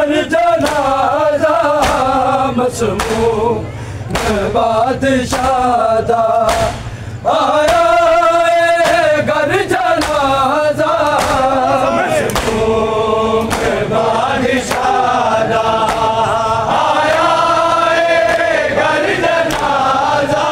घर जनाजा मसमूम बादशाह दा आया घर जनाजा मसमूम बादशाह दा आया घर जनाजा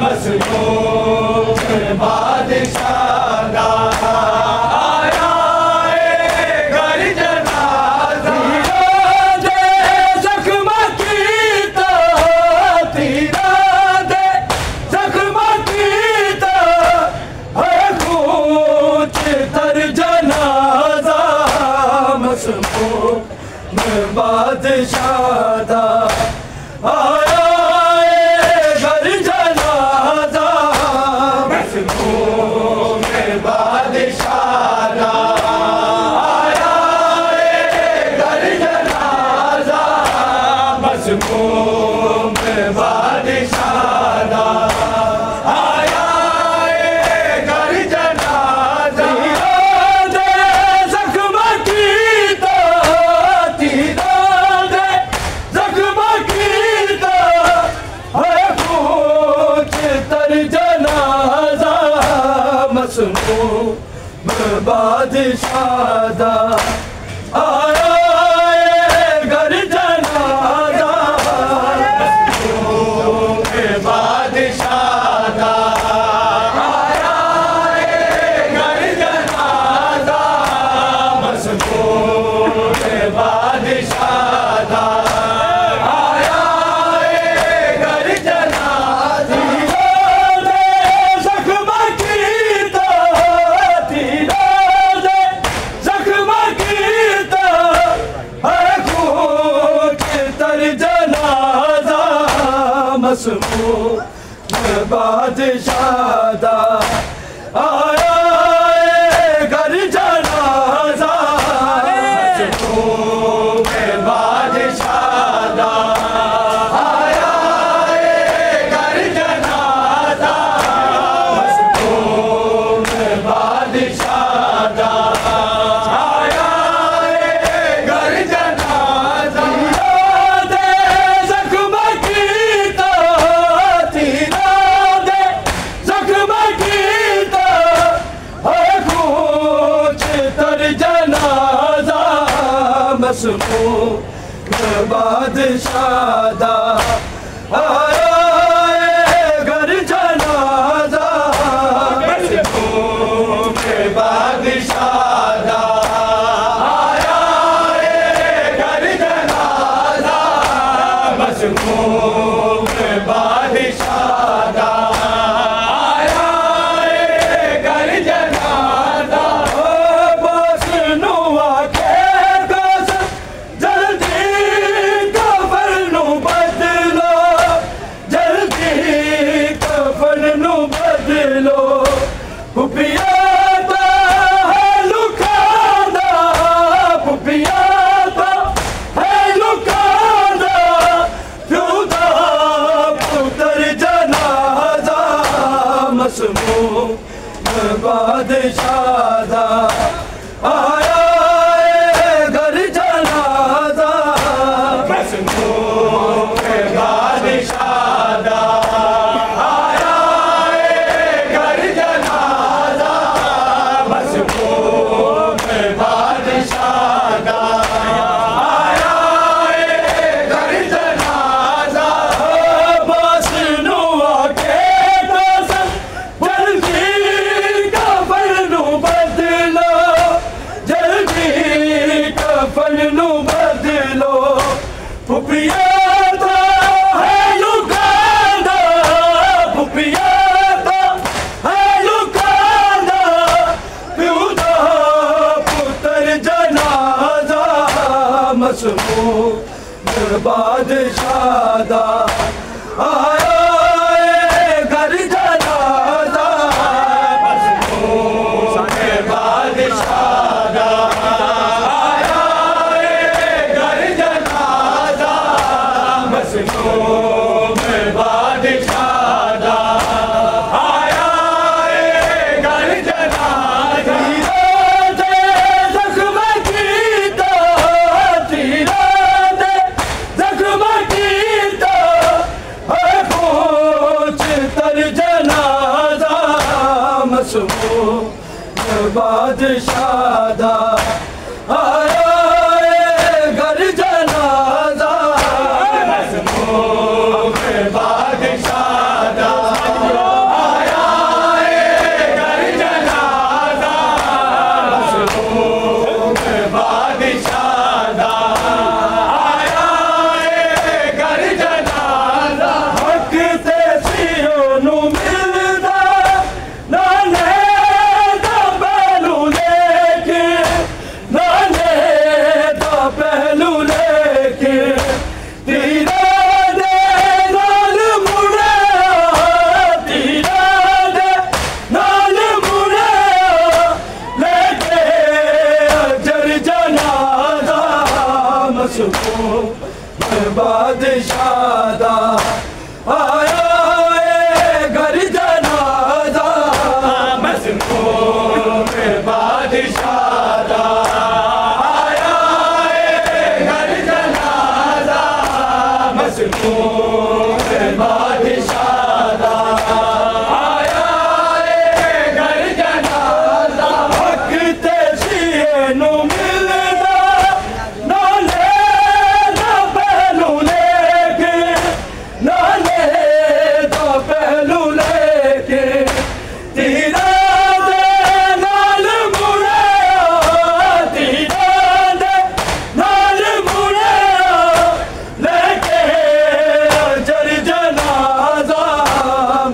मसमूम बादशाह दा बादशाह दा आया घर जनाजा मसमूम बादशाह दा आया घर जनाजा मसमूम बादशाह दा आया घर जनाजा बादशाह दा आया घर जनाजा मसमूम बादशाह दा आया घर जनाजा मसमूम बादशाह दा आया घर जनाजा मसमूम बादशाह दा आया घर जनाजा मसमूम बादशाह दा आया घर जनाजा मसमूम बादशाह दा आया घर जनाजा मसमूम बादशाह दा आया घर जनाजा मसमूम बादशाह दा आया घर जनाजा मसमूम बादशाह दा आया घर जनाजा बस नुआ के मसमूम बादशाह दा आया घर जनाजा मसमूम बादशाह दा आया घर जनाजा मसमूम बादशाह दा आया घर जनाजा बस नुआ के मसमूम बादशाह दा आया घर जनाजा मसमूम बादशाह दा आया घर जनाजा मसमूम बादशाह दा आया घर जनाजा शादा आया घर जनाजा मसरूफ बादशाह आया घर जनाजा मसरूफ बादशाह आया घर जनाजा हक ते सियों नू मिलदा नाने दा पहलू लेके नाने दा पहलू लेके तीरा दे नाल मुड़े तीरा दे नाल मुड़े लेके अजर जनाजा मसरूफ बादशाह आया घर जनाजा मसरूफ बादशाह आया घर जनाजा मसरूफ बादशाह आया घर जनाजा हक ते सिए नू मिलदा नाले दा पहलू लेके नाले दा पहलू लेके तीरा दे नाल मुड़े तीरा दे नाल मुड़े लेके अजर जनाजा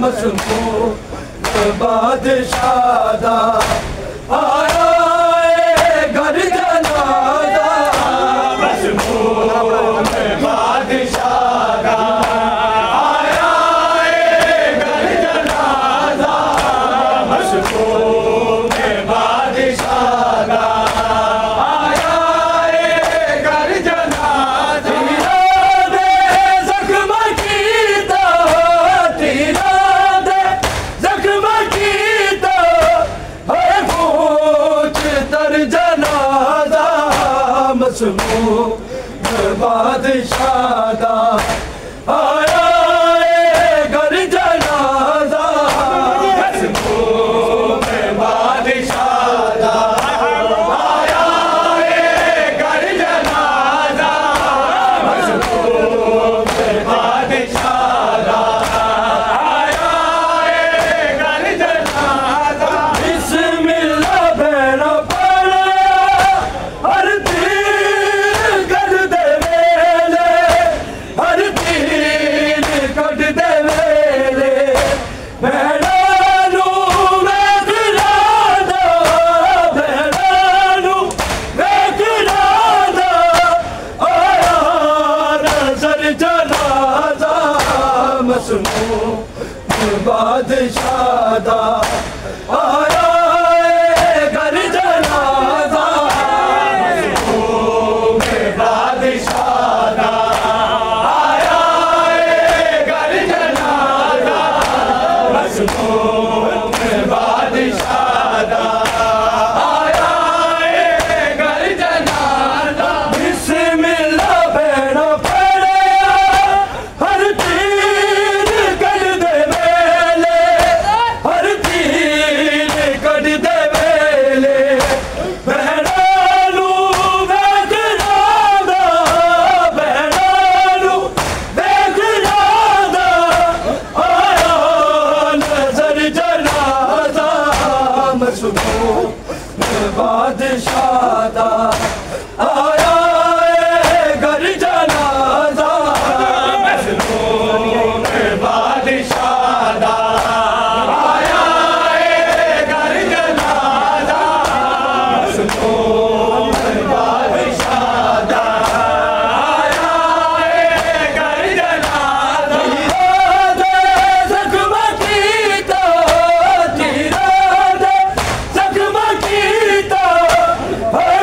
मसरूफ बादशाह आया घर जनाजा मसरूफ बादशाह आया घर जनाजा मसरूफ बादशाह आया घर जनाजा तीरा दे जख्म कीता तीरा दे जख्म कीता है पूछ तर जनाजा मसरूफ बादशाह आया घर जनाजा मसरूफ बादशाह आया घर जनाजा मसरूफ बादशाह आया घर जनाजा बिस्मिल्लाह बहना पड़े हर तीर कर दे वेले हर तीर कट दे वेले बहना नू वेखना दा बहना नू वेखना दा आया नजर जनाजा मसरूफ बादशाह आया घर जनाजा मसरूफ बादशाह आया घर जनाजा मसरूफ बादशाह आया घर जनाजा बिस्मिल्लाह बहना पड़े हर तीर कर दे वेले हर तीर कट दे वेले बहना नू वेखना दा बहना नू वेखना दा आया नजर जनाजा मसरूफ बादशाह आया घर जनाजा मसरूफ बादशाह आया घर जनाजा मसरूफ बादशाह आया घर जनाजा तीरा दे जख्म कीता तीरा दे जख्म कीता है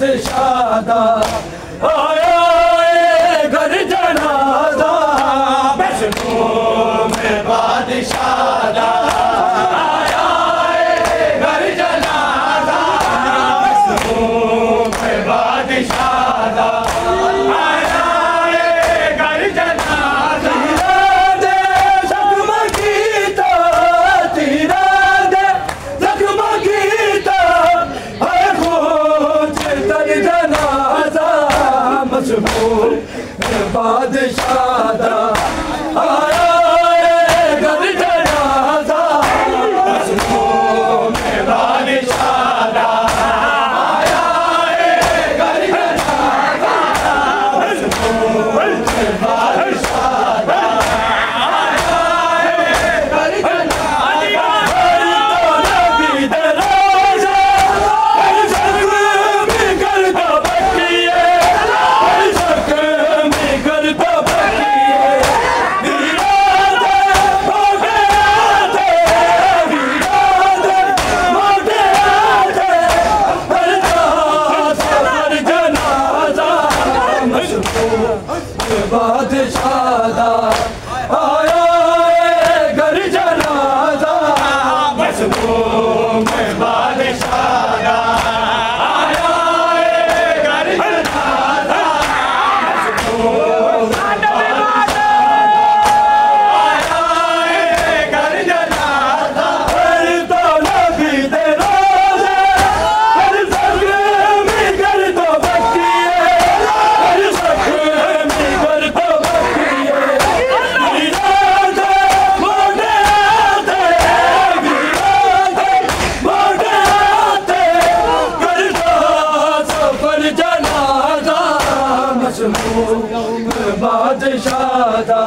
बादशाह दा आया घर जनाजा मशहूर बादशाह दा आया घर जनाजा मशहूर बादशाह दा आया घर जनाजा जगमगीता तेरा दे जगमगीता है खोज तर जनाजा मशहूर बादशाह दा आया घर जनाजा मशहूर बादशाह दा आया घर जनाजा मशहूर बादशाह दा आया घर जनाजा नबी दे रोज़े हर शक में करता बकिए हर शक में करता बकिए बादशाह दा आया घर जनाजा मशहूर बादशाह दा आया घर जनाजा मशहूर आया घर जनाजा हर तो नबी दे रोज़े हर शक में कर तो बकिए हर शक में कर तो बकिए मोटे आते करता सफर जनाजा मशहूर बादशाह दा